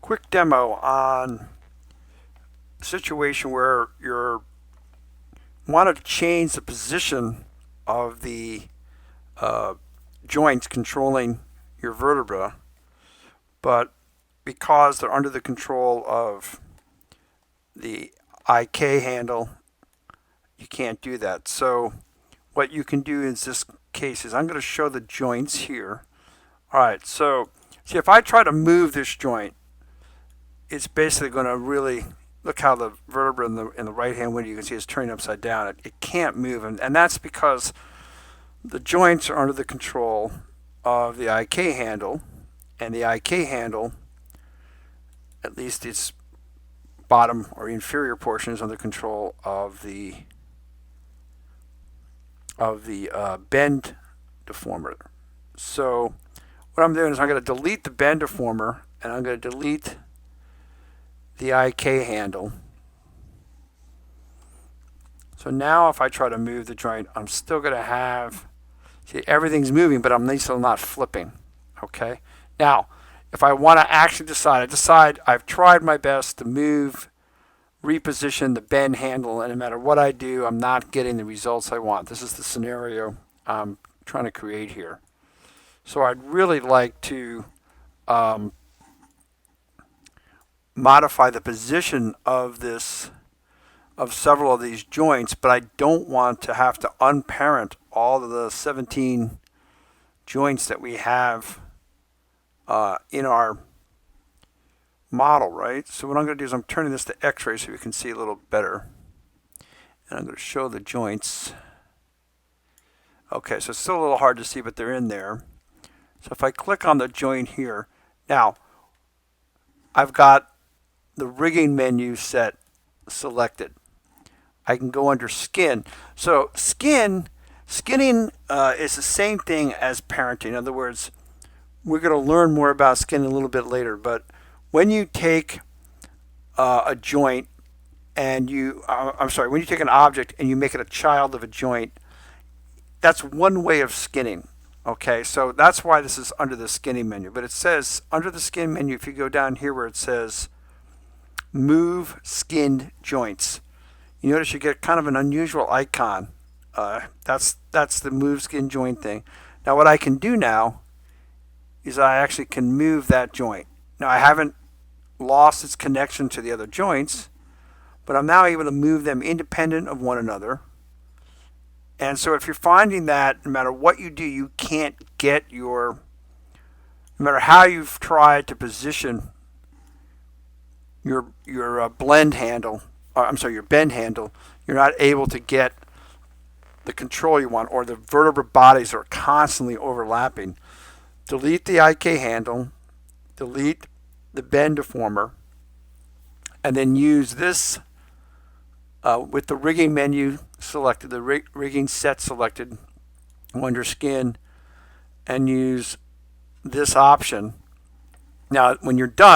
quick demo on a situation where you want to change the position of the joints controlling your vertebra, but because they're under the control of the IK handle, you can't do that. So what you can do in this case is I'm going to show the joints here. All right, so see, if I try to move this joint, it's basically going to really look how the vertebra in the right hand window, you can see, is turning upside down. It can't move, and that's because the joints are under the control of the IK handle, and the IK handle, at least its bottom or inferior portion, is under control of the bend deformer. So what I'm doing is I'm going to delete the bend deformer, and I'm going to delete the IK handle. So now if I try to move the joint, I'm still going to have, see, everything's moving, but I'm still not flipping. Okay. Now, if I want to actually decide I've tried my best to move, reposition the bend handle, and no matter what I do, I'm not getting the results I want. This is the scenario I'm trying to create here. So I'd really like to modify the position of several of these joints, but I don't want to have to unparent all of the 17 joints that we have in our model, right? So what I'm going to do is I'm turning this to X-ray so we can see a little better. And I'm going to show the joints. Okay, so it's still a little hard to see, but they're in there. So if I click on the joint here, now I've got the rigging menu set selected. I can go under skin. So skinning is the same thing as parenting. In other words, we're going to learn more about skin a little bit later, but when you take a joint and when you take an object and you make it a child of a joint, that's one way of skinning. Okay, so that's why this is under the skinning menu. But it says under the skin menu, if you go down here where it says move skinned joints, you notice you get kind of an unusual icon. That's the move skin joint thing. Now what I can do now is I actually can move that joint. Now I haven't lost its connection to the other joints, but I'm now able to move them independent of one another. And so if you're finding that no matter what you do, you can't get no matter how you've tried to position your bend handle, you're not able to get the control you want, or the vertebra bodies are constantly overlapping. Delete the IK handle, delete the bend deformer, and then use this with the rigging menu selected, the rigging set selected under skin, and use this option. Now when you're done,